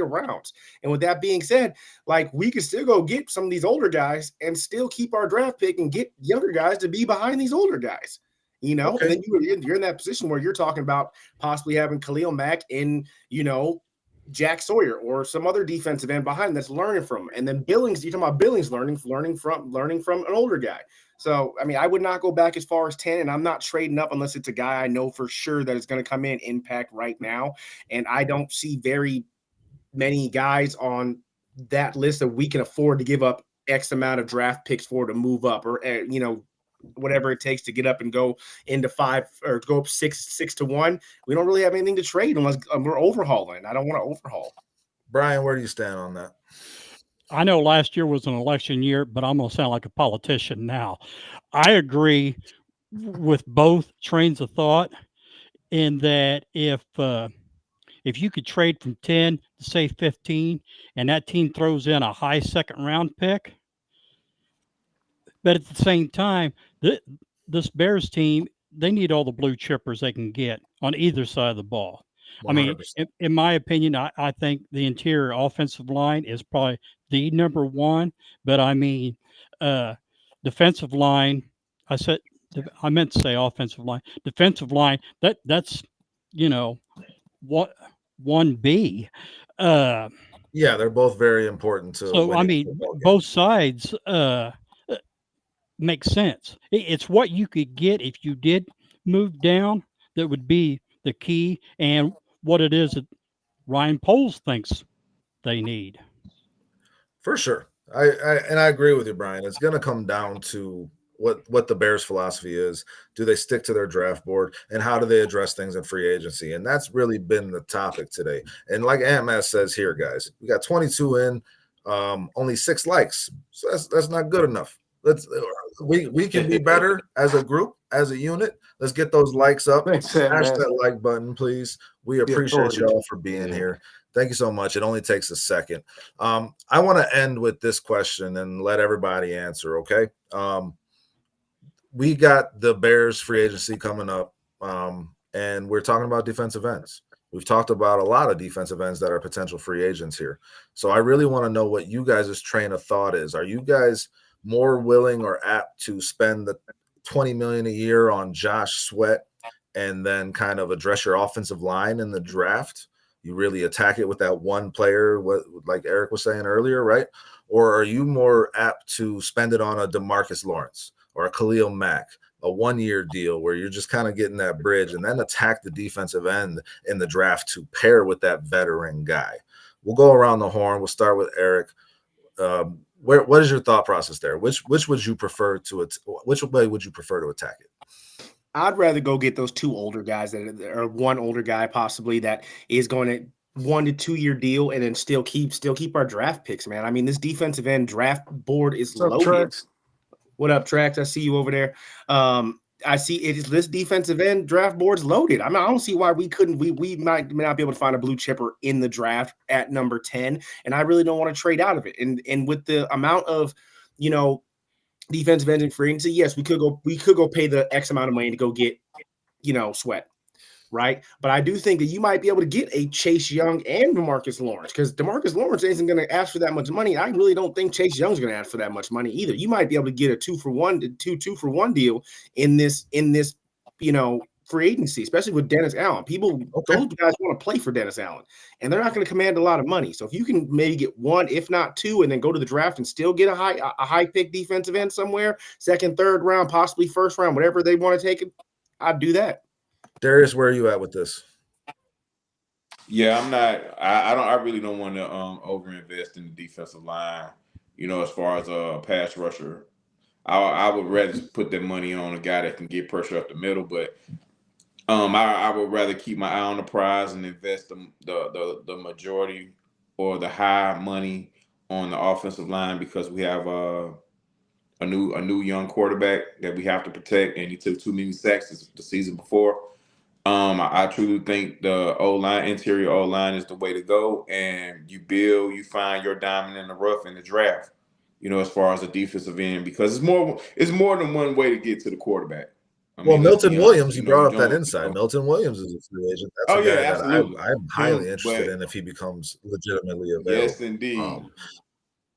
rounds. And with that being said, like we could still go get some of these older guys and still keep our draft pick and get younger guys to be behind these older guys. Okay. And then you're in that position where you're talking about possibly having Khalil Mack and Jack Sawyer or some other defensive end behind that's learning from. And then Billings, you're talking about Billings learning from an older guy. So, I mean, I would not go back as far as 10, and I'm not trading up unless it's a guy I know for sure that is going to come in impact right now. And I don't see very many guys on that list that we can afford to give up X amount of draft picks for to move up or, whatever it takes to get up and go into 5 or go up 6-1. We don't really have anything to trade unless we're overhauling. I don't want to overhaul. Brian, where do you stand on that? I know last year was an election year, but I'm going to sound like a politician now. I agree with both trains of thought in that if you could trade from 10 to say 15 and that team throws in a high second round pick, but at the same time, this Bears team, they need all the blue chippers they can get on either side of the ball. 100%. I mean, in my opinion, I think the interior offensive line is probably the number one. But I mean, defensive line. I meant to say offensive line. Defensive line. That's what 1B. Yeah, they're both very important to. So I mean, both sides make sense. It's what you could get if you did move down that would be the key, and what it is that Ryan Poles thinks they need. For sure. I agree with you, Brian. It's going to come down to what the Bears' philosophy is. Do they stick to their draft board, and how do they address things in free agency? And that's really been the topic today. And like Ant-Man says here, guys, we got 22 in, only 6 likes. So that's not good enough. We can be better as a group, as a unit. Let's get those likes up. Thanks, Smash that like button, please. We appreciate y'all for being here. Thank you so much. It only takes a second. I want to end with this question and let everybody answer, okay? We got the Bears free agency coming up, and we're talking about defensive ends. We've talked about a lot of defensive ends that are potential free agents here. So I really want to know what you guys' train of thought is. Are you guys more willing or apt to spend the $20 million a year on Josh Sweat and then kind of address your offensive line in the draft? You really attack it with that one player, like Eric was saying earlier, right? Or are you more apt to spend it on a Demarcus Lawrence or a Khalil Mack, a 1-year deal where you're just kind of getting that bridge and then attack the defensive end in the draft to pair with that veteran guy? We'll go around the horn. We'll start with Eric. What is your thought process there? Which would you prefer to which way would you prefer to attack it? I'd rather go get those 2 older guys or one older guy possibly that is going to 1 to 2 year deal and then still keep our draft picks, man. I mean, this defensive end draft board is loaded. What up, Trax? I see you over there. I see this defensive end draft board's loaded. I mean, I don't see why we couldn't. We might not be able to find a blue chipper in the draft at number 10, and I really don't want to trade out of it. And with the amount of, defensive ends in free agency, yes, we could go pay the X amount of money to go get, Sweat, right? But I do think that you might be able to get a Chase Young and Demarcus Lawrence, because Demarcus Lawrence isn't going to ask for that much money. I really don't think Chase Young's going to ask for that much money either. You might be able to get a 2-for-1 deal in this free agency, especially with Dennis Allen. Those guys want to play for Dennis Allen, and they're not going to command a lot of money. So if you can maybe get one, if not two, and then go to the draft and still get a high pick defensive end somewhere, second, third round, possibly first round, whatever they want to take it, I'd do that. Darius, where are you at with this? Yeah, I'm not. I really don't want to overinvest in the defensive line. As far as a pass rusher, I would rather put that money on a guy that can get pressure up the middle. But I would rather keep my eye on the prize and invest the majority or the high money on the offensive line, because we have a new young quarterback that we have to protect, and he took too many sacks the season before. I truly think the interior O-line is the way to go, and you find your diamond in the rough in the draft, as far as a defensive end, because it's more than one way to get to the quarterback. Milton Williams, you brought up that inside. Milton Williams is a free agent. That's a guy absolutely. that I'm highly interested in if he becomes legitimately available. Yes, indeed.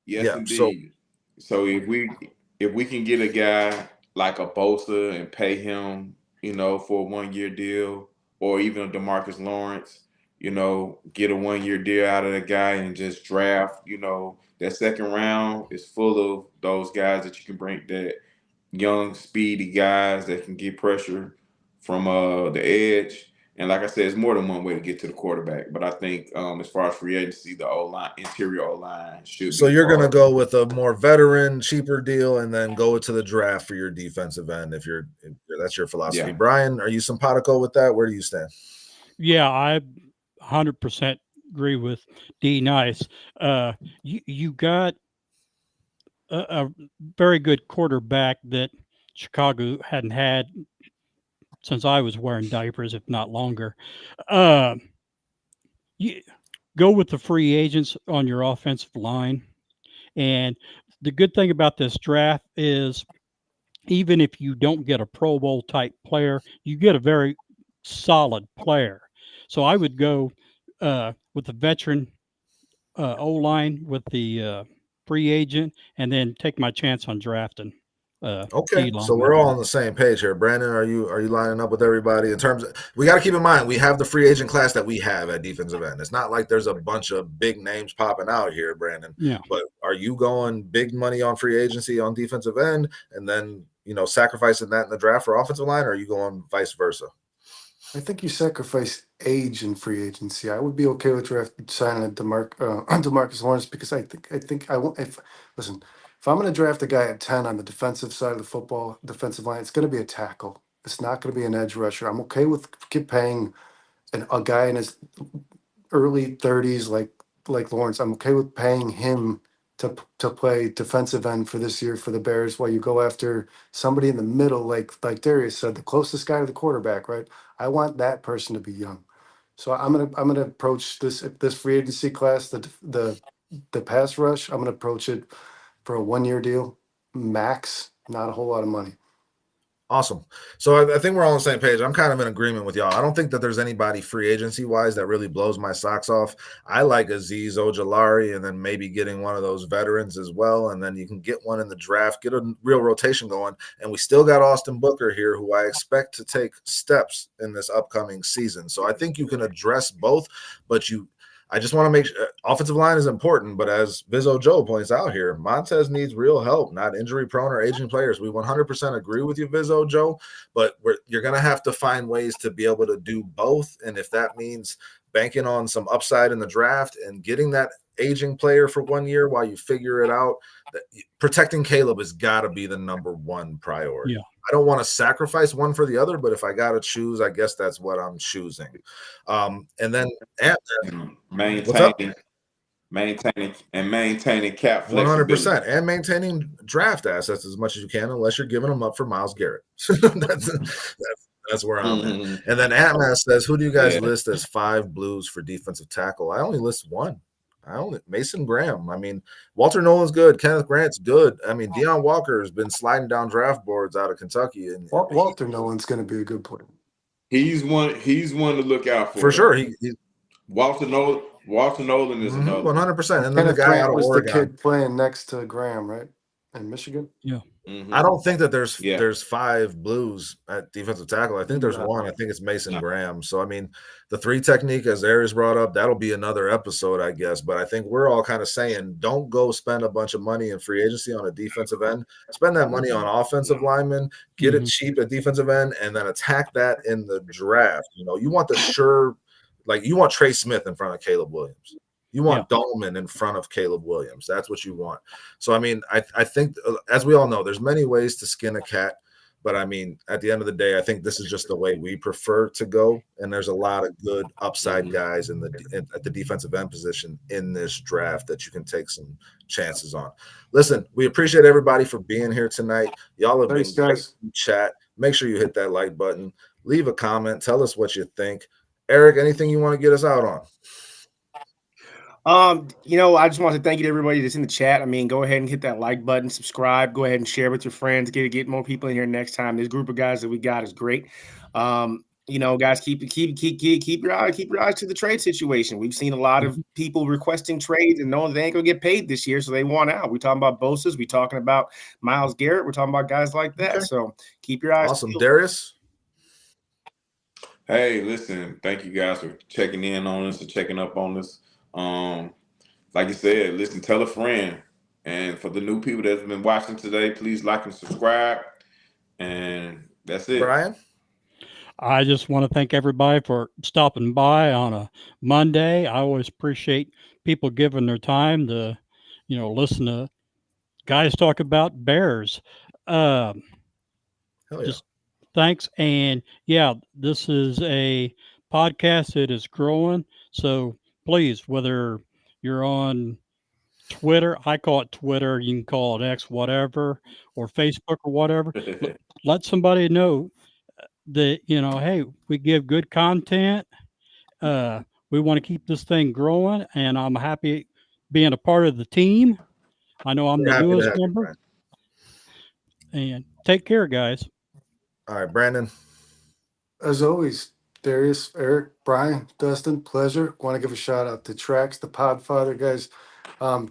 Indeed. So if we can get a guy like a Bosa and pay him, for a 1-year deal, or even a Demarcus Lawrence, get a 1-year deal out of the guy and just draft, that second round is full of those guys that you can bring, that young, speedy guys that can get pressure from the edge. And like I said, it's more than one way to get to the quarterback. But I think as far as free agency, the O-line, interior O-line should be. So you're going to go with a more veteran, cheaper deal, and then go to the draft for your defensive end if that's your philosophy. Yeah. Brian, are you simpatico with that? Where do you stand? Yeah, I 100% agree with D. Nice. You got a very good quarterback that Chicago hadn't had since I was wearing diapers, if not longer. You go with the free agents on your offensive line. And the good thing about this draft is, even if you don't get a Pro Bowl type player, you get a very solid player. So I would go with the veteran O-line with the free agent, and then take my chance on drafting. Okay, so we're all on the same page here. Brandon, are you lining up with everybody in terms of, we got to keep in mind, we have the free agent class that we have at defensive end. It's not like there's a bunch of big names popping out here, Brandon. Yeah. But are you going big money on free agency on defensive end and then, sacrificing that in the draft for offensive line, or are you going vice versa? I think you sacrifice age in free agency. I would be okay with signing a Demarcus Lawrence, because I think I won't. If I'm going to draft a guy at 10 on the defensive side of the defensive line, it's going to be a tackle. It's not going to be an edge rusher. I'm okay with paying a guy in his early 30s like Lawrence. I'm okay with paying him to play defensive end for this year for the Bears, while you go after somebody in the middle, like Darius said, the closest guy to the quarterback, right? I want that person to be young. So I'm gonna approach this free agency class, the pass rush. I'm gonna approach it for a 1-year deal, max, not a whole lot of money. Awesome. So I think we're all on the same page. I'm kind of in agreement with y'all. I don't think that there's anybody free agency wise that really blows my socks off. I like Azeez Ojulari, and then maybe getting one of those veterans as well. And then you can get one in the draft, get a real rotation going. And we still got Austin Booker here, who I expect to take steps in this upcoming season. So I think you can address both, but I just want to make sure offensive line is important, but as Vizzo Joe points out here, Montez needs real help, not injury-prone or aging players. We 100% agree with you, Vizzo Joe, but you're going to have to find ways to be able to do both, and if that means banking on some upside in the draft and getting that aging player for 1 year while you figure it out, protecting Caleb has got to be the number one priority. Yeah. I don't want to sacrifice one for the other, but if I got to choose, I guess that's what I'm choosing. And then maintaining cap flexibility. 100%, and maintaining draft assets as much as you can, unless you're giving them up for Miles Garrett. That's where I'm at. And then Atmas says, who do you guys list as 5 blues for defensive tackle? I only list one. Mason Graham. I mean, Walter Nolan's good. Kenneth Grant's good. I mean, Deion Walker has been sliding down draft boards out of Kentucky. And Walter Nolan's going to be a good player. He's one to look out for. For sure. Walter Nolan is another 100%. And then Kenneth the guy Grant out of was Oregon. the kid playing next to Graham, right? In Michigan. Yeah. I don't think that there's Yeah. 5 blues at defensive tackle. I think there's No. one. I think it's Mason Graham. So I mean, the 3 technique, as Aries brought up, that'll be another episode, I guess. But I think we're all kind of saying, don't go spend a bunch of money in free agency on a defensive end. Spend that money on offensive linemen, get it cheap at defensive end, and then attack that in the draft. You know, you want you want Trey Smith in front of Caleb Williams. You want Dolman in front of Caleb Williams. That's what you want. So, I mean, I think, as we all know, there's many ways to skin a cat. But, I mean, at the end of the day, I think this is just the way we prefer to go. And there's a lot of good upside guys at the defensive end position in this draft that you can take some chances on. Listen, we appreciate everybody for being here tonight. Y'all have been great in chat. Make sure you hit that like button. Leave a comment. Tell us what you think. Eric, anything you want to get us out on? I just want to thank you to everybody that's in the chat. I mean, go ahead and hit that like button, subscribe, go ahead and share with your friends, get more people in here next time. This group of guys that we got is great. Guys, keep your eyes to the trade situation. We've seen a lot of people requesting trades and knowing they ain't gonna get paid this year, so they want out. We're talking about Bosa's, we're talking about Miles Garrett, we're talking about guys like that. Okay. So keep your eyes. Awesome, Darius. Hey, listen, thank you guys for checking in on us and checking up on us. Like you said, listen, tell a friend. And for the new people that have been watching today, please like and subscribe. And that's it. Brian? I just want to thank everybody for stopping by on a Monday. I always appreciate people giving their time to, listen to guys talk about Bears. Just thanks. And this is a podcast that is growing. So please, whether you're on Twitter, I call it Twitter, you can call it X, whatever, or Facebook or whatever, let somebody know that, hey, we give good content. We want to keep this thing growing, and I'm happy being a part of the team. I know I'm the newest member. And take care, guys. All right, Brandon. As always, Darius, Eric, Brian, Dustin, pleasure. Want to give a shout out to Trax, the Podfather, guys.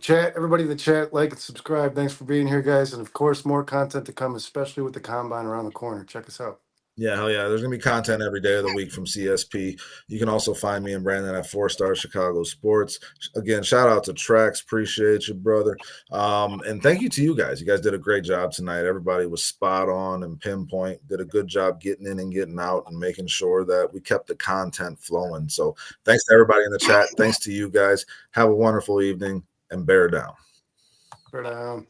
Chat, everybody in the chat, like and subscribe. Thanks for being here, guys. And of course, more content to come, especially with the combine around the corner. Check us out. Yeah, hell yeah. There's going to be content every day of the week from CSP. You can also find me and Brandon at 4-Star Chicago Sports. Again, shout out to Trax. Appreciate you, brother. And thank you to you guys. You guys did a great job tonight. Everybody was spot on and pinpoint. Did a good job getting in and getting out and making sure that we kept the content flowing. So thanks to everybody in the chat. Thanks to you guys. Have a wonderful evening and bear down. Bear down.